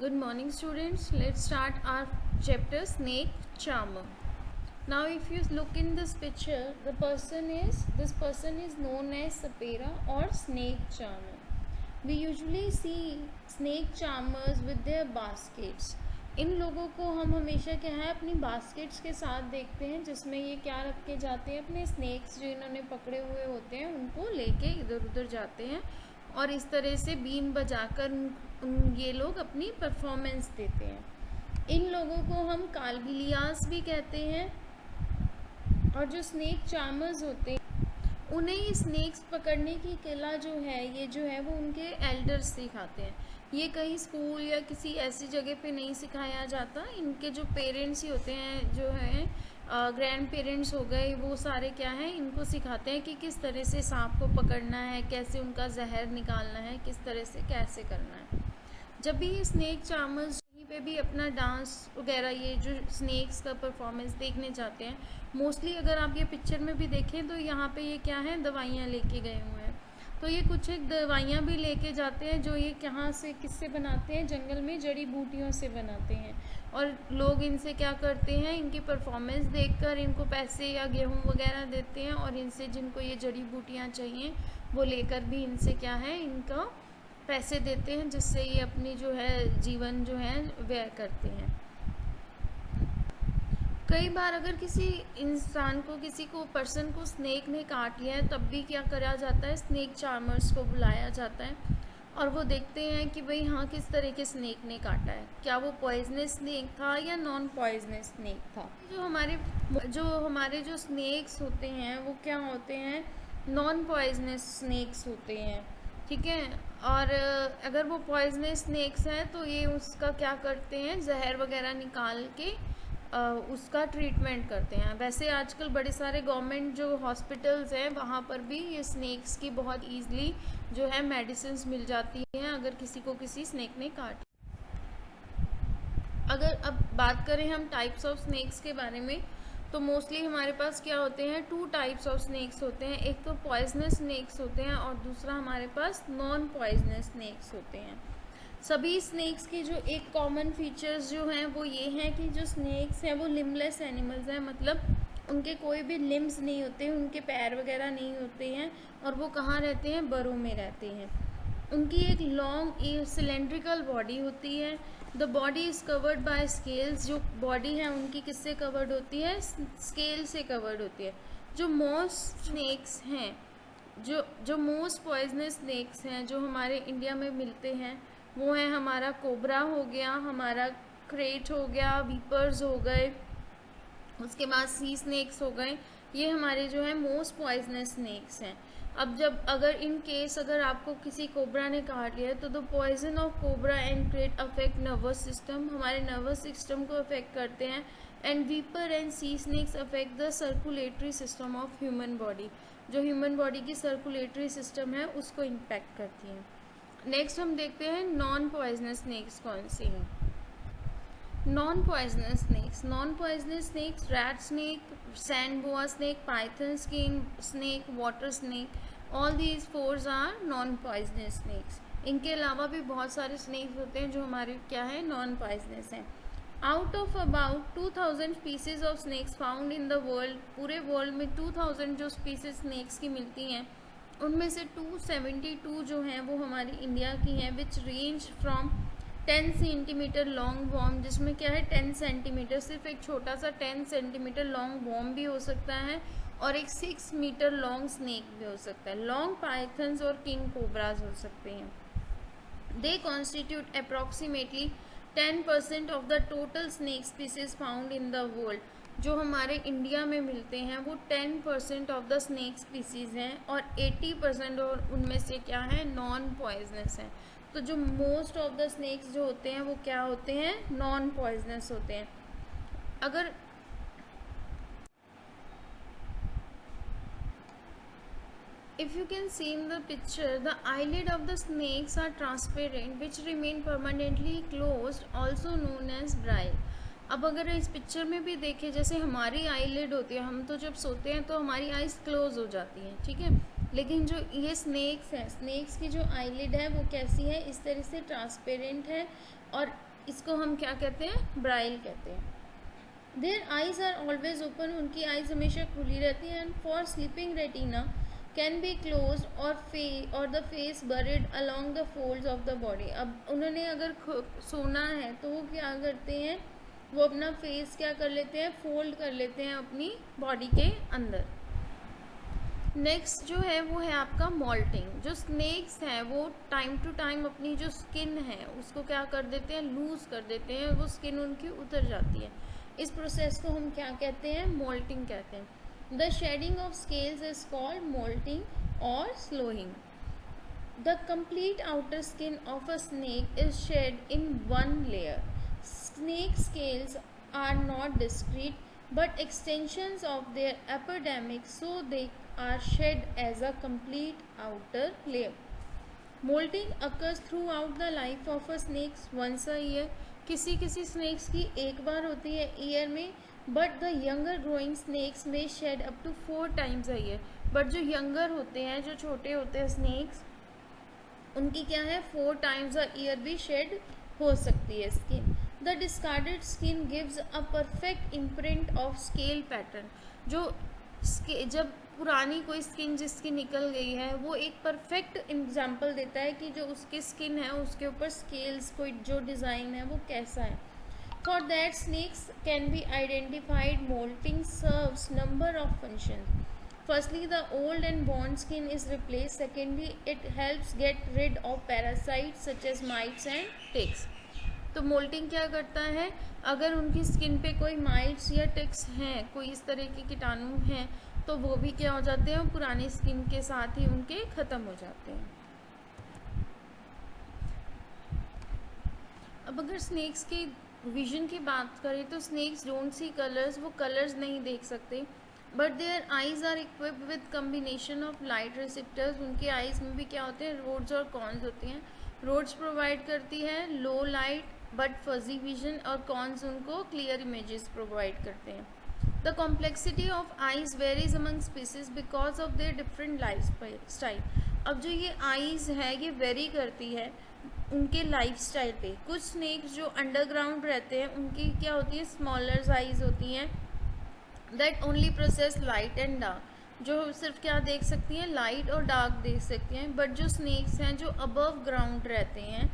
Good morning, students. Let's start our chapter Snake Charmer. Now, if you look in this picture, this person is known as Sapera or Snake Charmer. We usually see snake charmers with their baskets. इन लोगों को हम हमेशा क्या है अपनी baskets के साथ देखते हैं, जिसमें ये क्या रख के जाते हैं, अपने स्नेक्स जो इन्होंने पकड़े हुए होते हैं उनको लेके इधर उधर जाते हैं और इस तरह से बीन बजाकर ये लोग अपनी परफॉर्मेंस देते हैं। इन लोगों को हम कालबिलियास भी कहते हैं। और जो स्नेक चार्मर्स होते हैं उन्हें ये स्नेक्स पकड़ने की कला जो है वो उनके एल्डर्स सिखाते हैं। ये कहीं स्कूल या किसी ऐसी जगह पे नहीं सिखाया जाता। इनके जो पेरेंट्स ही होते हैं, जो हैं ग्रैंड पेरेंट्स हो गए, वो सारे क्या हैं इनको सिखाते हैं कि किस तरह से सांप को पकड़ना है, कैसे उनका जहर निकालना है, किस तरह से कैसे करना है। जब भी ये स्नेक चार्मर्स कहीं पे भी अपना डांस वगैरह, ये जो स्नेक्स का परफॉर्मेंस देखने जाते हैं, मोस्टली अगर आप ये पिक्चर में भी देखें तो यहाँ पे ये क्या है, दवाइयाँ लेके गए हुए हैं। तो ये कुछ एक दवाइयाँ भी लेके जाते हैं जो ये कहाँ से किससे बनाते हैं, जंगल में जड़ी बूटियों से बनाते हैं। और लोग इनसे क्या करते हैं, इनकी परफॉर्मेंस देखकर इनको पैसे या गेहूँ वगैरह देते हैं और इनसे जिनको ये जड़ी बूटियाँ चाहिए वो लेकर भी इनसे क्या है, इनका पैसे देते हैं, जिससे ये अपनी जो है जीवन जो है व्यय करते हैं। कई बार अगर किसी इंसान को, किसी को पर्सन को स्नेक ने काट लिया है, तब भी क्या करा जाता है, स्नेक चार्मर्स को बुलाया जाता है और वो देखते हैं कि भाई हाँ किस तरह के स्नेक ने काटा है, क्या वो पॉइजनस स्नेक था या नॉन पॉइजनस स्नेक था। जो हमारे जो स्नेक्स होते हैं वो क्या होते हैं, नॉन पॉइजनस स्नेक्स होते हैं, ठीक है। और अगर वो पॉइजनस स्नेक्स हैं तो ये उसका क्या करते हैं, जहर वगैरह निकाल के उसका ट्रीटमेंट करते हैं। वैसे आजकल बड़े सारे गवर्नमेंट जो हॉस्पिटल्स हैं वहाँ पर भी ये स्नेक्स की बहुत ईजिली जो है मेडिसिन्स मिल जाती हैं अगर किसी को किसी स्नेक ने काट। अगर अब बात करें हम टाइप्स ऑफ स्नेक्स के बारे में, तो मोस्टली हमारे पास क्या होते हैं, 2 टाइप्स ऑफ स्नेक्स होते हैं। एक तो पॉइजनस स्नेक्स होते हैं और दूसरा हमारे पास नॉन पॉइजनस स्नेक्स होते हैं। सभी स्नेक्स की जो एक कॉमन फीचर्स जो हैं वो ये हैं कि जो स्नेक्स हैं वो लिम्बलेस एनिमल्स हैं, मतलब उनके कोई भी लिम्स नहीं होते, उनके पैर वगैरह नहीं होते हैं और वो कहाँ रहते हैं, बरों में रहते हैं। उनकी एक लॉन्ग सिलेंड्रिकल बॉडी होती है। The body is covered by scales. जो बॉडी है उनकी किससे कवर्ड होती है, स्केल से कवर्ड होती है। जो मोस्ट स्नेक्स हैं, जो मोस्ट पॉइजनस स्नेक्स हैं जो हमारे इंडिया में मिलते हैं, वो है हमारा कोबरा हो गया, हमारा क्रेट हो गया, वीपर्स हो गए, उसके बाद सी स्नेक्स हो गए। ये हमारे जो है मोस्ट पॉइजनस स्नेक्स हैं। अब अगर आपको किसी कोबरा ने काट लिया तो the poison of cobra and krait affect nervous system, हमारे नर्वस सिस्टम को अफेक्ट करते हैं। And viper and sea snakes affect the circulatory system of human body, जो ह्यूमन बॉडी की सर्कुलेटरी सिस्टम है उसको इम्पैक्ट करती हैं। नेक्स्ट हम देखते हैं नॉन पॉइजनस स्नेक्स कौन सी हैं। Non poisonous snakes rat snake, sand boa snake, python snake, water snake, all these fours are non poisonous snakes. इनके अलावा भी बहुत सारे स्नेक्स होते हैं जो हमारे क्या है, नॉन पॉइजनस हैं। Out of about 2000 species of snakes found in the world, पूरे वर्ल्ड में 2000 जो स्पीसीज स्नेक्स की मिलती हैं, उनमें से 272 जो हैं वो हमारी इंडिया की हैं, which range from 10 centimetre long worm, जिसमें क्या है 10 सेंटीमीटर, सिर्फ एक छोटा सा 10 सेंटीमीटर लॉन्ग वॉर्म भी हो सकता है और एक 6 मीटर लॉन्ग स्नेक भी हो सकता है। लॉन्ग पाइथन्स और किंग कोबराज हो सकते हैं। They constitute approximately 10% of the total snake species found in the world. जो हमारे इंडिया में मिलते हैं वो 10% ऑफ द स्नेक स्पीसीज हैं और 80% और उनमें से क्या है, नॉन पॉइजनस हैं। तो जो मोस्ट ऑफ द स्नेक्स जो होते हैं वो क्या होते हैं, नॉन पॉइजनस होते हैं। अगर if you can see in the picture, the eyelid of the snakes are transparent which remain permanently closed, also known as bryle। अब अगर इस पिक्चर में भी देखें, जैसे हमारी आईलिड होती है, हम तो जब सोते हैं तो हमारी आइज क्लोज हो जाती हैं, ठीक है, लेकिन जो ये स्नेक्स हैं, स्नेक्स की जो आईलिड है वो कैसी है, इस तरह से ट्रांसपेरेंट है और इसको हम क्या कहते हैं, ब्राइल कहते हैं। Their eyes are always open, उनकी आइज हमेशा खुली रहती है। And for sleeping retina can be close और the face buried along the folds of the body. अब उन्होंने अगर सोना है तो वो क्या करते हैं, वो अपना फेस क्या कर लेते हैं, फोल्ड कर लेते हैं अपनी बॉडी के अंदर। नेक्स्ट जो है वो है आपका मॉल्टिंग। जो स्नेक्स हैं वो टाइम टू टाइम अपनी जो स्किन है उसको क्या कर देते हैं, लूज कर देते हैं, वो स्किन उनकी उतर जाती है। इस प्रोसेस को हम क्या कहते हैं, मोल्टिंग कहते हैं। The shedding of scales is called moulting और sloughing. The complete outer skin of a snake is shed in one layer. Snake scales are not discrete but extensions of their epidermis, so they are shed as a complete outer layer. Molting occurs throughout the life of a snake once a year. किसी किसी snakes की एक बार होती है year में, but the younger growing snakes may shed up to 4 times a year. but जो younger होते हैं, जो छोटे होते हैं snakes, उनकी क्या है 4 times a year भी shed हो सकती है skin. The discarded skin gives a perfect imprint of scale pattern. जो जब पुरानी कोई स्किन जिसकी निकल गई है वो एक परफेक्ट एग्जाम्पल देता है कि जो उसकी स्किन है उसके ऊपर स्केल्स कोई जो डिज़ाइन है वो कैसा है। For that snakes can be identified. Moulting serves number of function. Firstly the old and born skin is replace. Secondly it helps get rid of parasites such as mites and ticks. तो moulting क्या करता है, अगर उनकी skin पे कोई mites या ticks हैं, कोई इस तरह के कीटाणु हैं, तो वो भी क्या हो जाते हैं, पुरानी स्किन के साथ ही उनके ख़त्म हो जाते हैं। अब अगर स्नेक्स की विजन की बात करें तो स्नेक्स डोंट सी कलर्स, वो कलर्स नहीं देख सकते। But their eyes are equipped with combination of light receptors. उनके आइज़ में भी क्या होते हैं, रोड्स और कॉन्स होती हैं। रोड्स प्रोवाइड करती है लो लाइट बट फजी विजन, और कॉन्स उनको क्लियर इमेजेस प्रोवाइड करते हैं। The complexity of eyes varies among species because of their different life style. अब जो ये आइज़ है ये वेरी करती है उनके लाइफ स्टाइल पे। कुछ स्नेक्स जो अंडरग्राउंड रहते हैं उनकी क्या होती है, स्मॉलर आइज होती हैं that only process light and dark, जो सिर्फ क्या देख सकती हैं, लाइट और डार्क देख सकती हैं। बट जो स्नेक्स हैं जो अबव ग्राउंड रहते हैं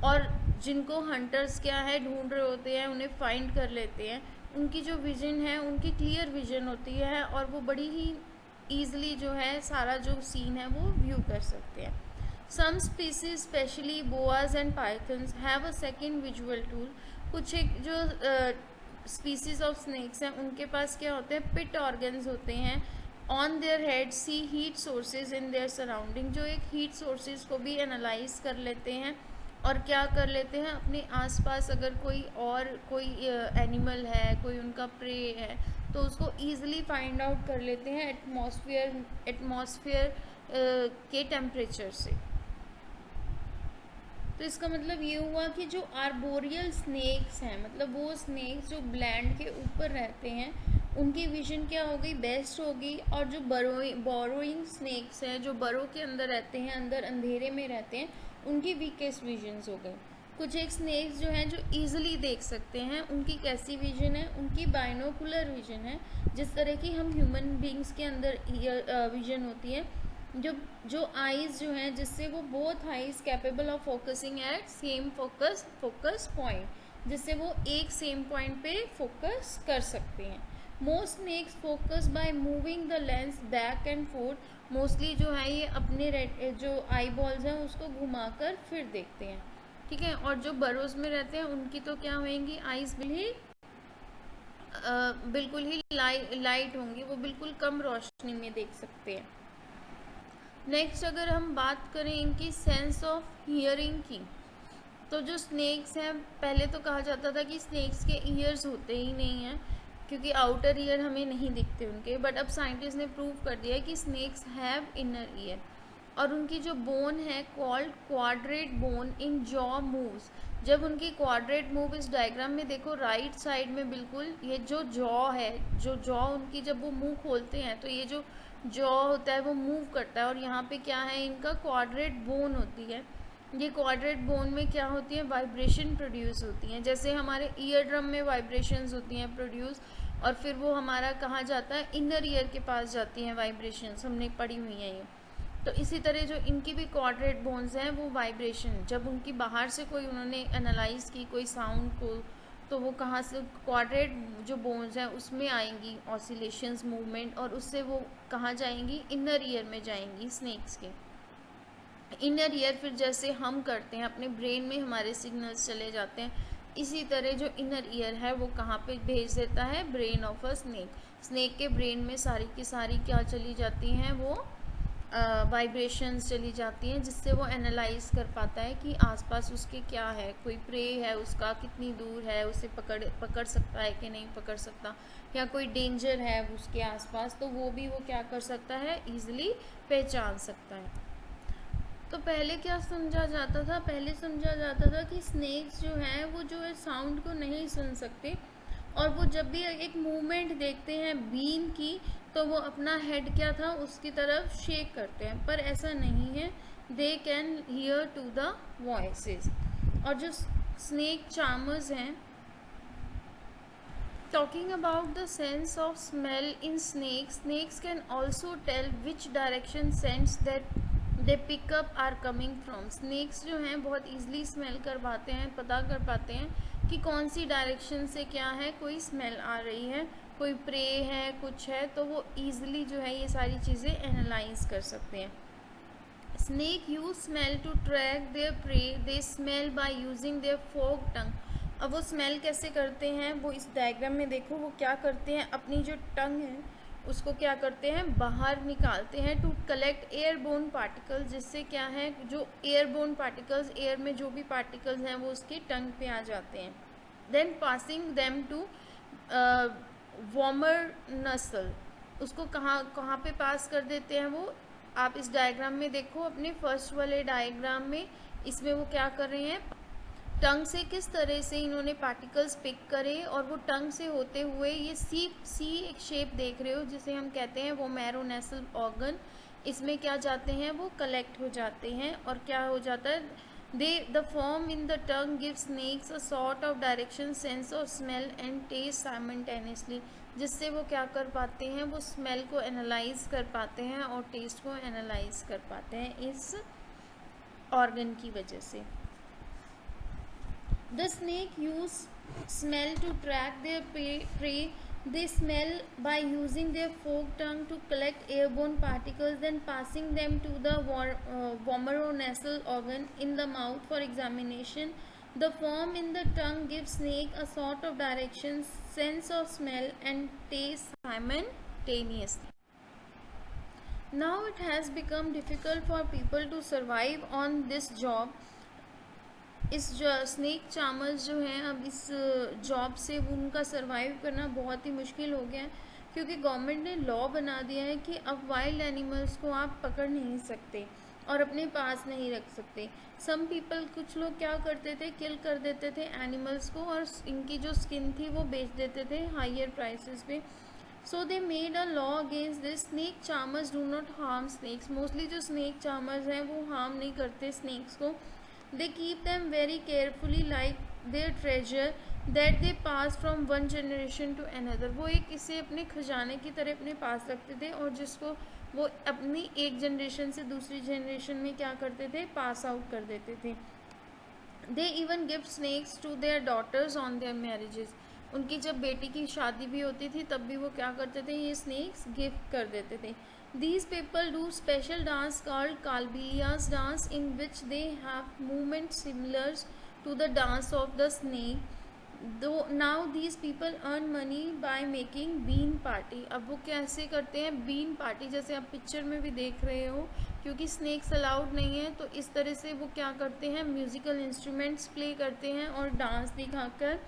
और जिनको हंटर्स क्या है ढूंढ रहे होते हैं, उन्हें फाइंड कर लेते हैं, उनकी जो विजन है उनकी क्लियर विजन होती है और वो बड़ी ही ईजिली जो है सारा जो सीन है वो व्यू कर सकते हैं। Some species specially boas and pythons have a second visual tool. कुछ एक जो स्पीसीज ऑफ स्नेक्स हैं उनके पास क्या होते हैं, पिट ऑर्गन्स होते हैं on their head, see heat sources in their surrounding, जो एक हीट सोर्सेज को भी एनालाइज कर लेते हैं और क्या कर लेते हैं, अपने आसपास अगर कोई एनिमल है, कोई उनका प्रे है, तो उसको ईजिली फाइंड आउट कर लेते हैं एटमॉस्फेयर के टेम्परेचर से। तो इसका मतलब ये हुआ कि जो आर्बोरियल स्नेक्स हैं, मतलब वो स्नेक्स जो ब्लैंड के ऊपर रहते हैं, उनकी विजन क्या होगी, बेस्ट होगी। और जो बोरोइंग स्नेक्स हैं जो बरो के अंदर रहते हैं, अंदर अंधेरे में रहते हैं, उनकी वीकेस्ट विजन्स हो गए। कुछ एक स्नेक्स जो हैं जो ईजिली देख सकते हैं, उनकी कैसी विजन है, उनकी बाइनोकुलर विजन है, जिस तरह की हम ह्यूमन बींग्स के अंदर विजन होती है। जो आइज़ जो हैं जिससे वो both eyes capable of focusing at same focus point, जिससे वो एक सेम पॉइंट पे फोकस कर सकते हैं। Most snakes focus by moving the lens back and forth. Mostly जो है ये अपने जो आई बॉल्स हैं उसको घुमाकर फिर देखते हैं, ठीक है। और जो बरोज में रहते हैं उनकी तो क्या होंगी, आइज़ बिल्कुल ही लाइट होंगी, वो बिल्कुल कम रोशनी में देख सकते हैं। नेक्स्ट अगर हम बात करें इनकी सेंस ऑफ हियरिंग की, तो जो स्नेक्स हैं, पहले तो कहा जाता था कि स्नेक्स के ईयर्स होते ही नहीं हैं क्योंकि आउटर ईयर हमें नहीं दिखते उनके, बट अब साइंटिस्ट ने प्रूव कर दिया है कि स्नेक्स हैव इनर ईयर। और उनकी जो बोन है कॉल्ड क्वाड्रेट बोन इन जॉ मूव्स। जब उनकी क्वाड्रेट मूव, इस डायग्राम में देखो राइट साइड में बिल्कुल ये जो जॉ है, जो जॉ उनकी जब वो मुंह खोलते हैं तो ये जो जॉ होता है वो मूव करता है, और यहाँ पे क्या है, इनका क्वाड्रेट बोन होती है। ये क्वाड्रेट बोन में क्या होती है, वाइब्रेशन प्रोड्यूस होती हैं। जैसे हमारे ईयर ड्रम में वाइब्रेशंस होती हैं प्रोड्यूस, और फिर वो हमारा कहाँ जाता है, इनर ईयर के पास जाती हैं वाइब्रेशंस, हमने पढ़ी हुई हैं ये। तो इसी तरह जो इनकी भी क्वाड्रेट बोन्स हैं वो वाइब्रेशन, जब उनकी बाहर से कोई उन्होंने एनालाइज की कोई साउंड को, तो वो कहाँ से क्वाड्रेट जो बोन्स हैं उसमें आएंगी ऑसिलेशंस, मूवमेंट, और उससे वो कहाँ जाएंगी, इनर ईयर में जाएंगी स्नेक्स के। इनर ईयर फिर जैसे हम करते हैं अपने ब्रेन में हमारे सिग्नल्स चले जाते हैं, इसी तरह जो इनर ईयर है वो कहाँ पे भेज देता है, brain of a snake. Snake के ब्रेन में सारी की सारी क्या चली जाती हैं, वो वाइब्रेशंस चली जाती हैं, जिससे वो एनालाइज कर पाता है कि आसपास उसके क्या है, कोई प्रे है उसका, कितनी दूर है, उसे पकड़ सकता है कि नहीं पकड़ सकता, या कोई डेंजर है उसके आसपास, तो वो भी वो क्या कर सकता है, ईजिली पहचान सकता है। तो पहले क्या समझा जाता था, पहले समझा जाता था कि स्नेक्स जो हैं वो जो है साउंड को नहीं सुन सकते, और वो जब भी एक मूवमेंट देखते हैं बीन की, तो वो अपना हेड क्या था उसकी तरफ शेक करते हैं, पर ऐसा नहीं है, they can hear to the voices. और जो स्नेक चार्मर्स हैं, talking about the sense of smell in snakes, snakes can also tell which direction scents that they pick up are coming from। snakes जो हैं बहुत easily smell कर पाते हैं, पता कर पाते हैं कि कौन सी डायरेक्शन से क्या है, कोई स्मेल आ रही है, कोई प्रे है, कुछ है, तो वो easily जो है ये सारी चीज़ें एनालाइज कर सकते हैं। snake use smell to track their prey, they smell by using their forked tongue। अब वो स्मेल कैसे करते हैं, वो इस डायग्राम में देखो, वो क्या करते हैं, अपनी जो टंग है उसको क्या करते हैं, बाहर निकालते हैं, टू कलेक्ट एयरबोर्न पार्टिकल्स, जिससे क्या है, जो एयरबोर्न पार्टिकल्स, एयर में जो भी पार्टिकल्स हैं वो उसकी टंग पे आ जाते हैं। Then passing them to vomeronasal, उसको कहाँ पे पास कर देते हैं वो, आप इस डायग्राम में देखो, अपने फर्स्ट वाले डायग्राम में, इसमें वो क्या कर रहे हैं, टंग से किस तरह से इन्होंने पार्टिकल्स पिक करे, और वो टंग से होते हुए ये सी एक शेप देख रहे हो जिसे हम कहते हैं वो मैरोनेसल ऑर्गन, इसमें क्या जाते हैं, वो कलेक्ट हो जाते हैं, और क्या हो जाता है, the form in the tongue give snakes a sort of direction, sense of smell and taste simultaneously, जिससे वो क्या कर पाते हैं, वो स्मेल को एनालाइज कर पाते हैं और टेस्ट को एनालाइज कर पाते हैं इस ऑर्गन की वजह से। The snake use smell to track their prey. They smell by using their forked tongue to collect airborne particles, then passing them to the vomeronasal organ in the mouth for examination. The form in the tongue gives snake a sort of direction, sense of smell and taste simultaneously. Now it has become difficult for people to survive on this job. इस snake charmers जो हैं, अब इस job से उनका survive करना बहुत ही मुश्किल हो गया है, क्योंकि गवर्नमेंट ने लॉ बना दिया है कि अब वाइल्ड एनिमल्स को आप पकड़ नहीं सकते और अपने पास नहीं रख सकते। सम पीपल, कुछ लोग क्या करते थे, किल कर देते थे एनिमल्स को, और इनकी जो स्किन थी वो बेच देते थे हायर प्राइसेस पे। So they made a law against this. Snake charmers do not harm snakes. Mostly जो स्नेक चार्मर्स हैं वो हार्म नहीं करते स्नेक्स को। They keep them very carefully like their treasure that they pass from one generation to another। वो एक इसे अपने खजाने की तरह अपने पास रखते थे, और जिसको वो अपनी एक जनरेशन से दूसरी जनरेशन में क्या करते थे, पास आउट कर देते थे। They even give snakes to their daughters on their marriages। उनकी जब बेटी की शादी भी होती थी तब भी वो क्या करते थे, ये स्नेक्स गिफ्ट कर देते थे। These people do special dance called Kalbilias dance, in which they have movements similar to the dance of the snake. Though now these people earn money by making bean party। अब वो कैसे करते हैं, been party, जैसे आप picture में भी देख रहे हो, क्योंकि स्नेक्स अलाउड नहीं है तो इस तरह से वो क्या करते हैं, म्यूज़िकल इंस्ट्रूमेंट्स प्ले करते हैं और डांस दिखाकर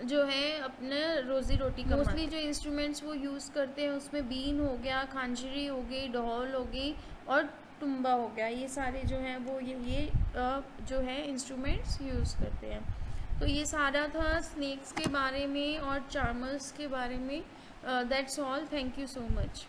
जो है अपने रोज़ी रोटी कमाते हैं। मोस्टली जो इंस्ट्रूमेंट्स वो यूज़ करते हैं उसमें बीन हो गया, खांजरी हो गई, ढोल हो गई और तुम्बा हो गया, ये सारे जो हैं वो ये जो है इंस्ट्रूमेंट्स यूज़ करते हैं। तो ये सारा था स्नेक्स के बारे में और चार्मर्स के बारे में। That's all, thank you so much.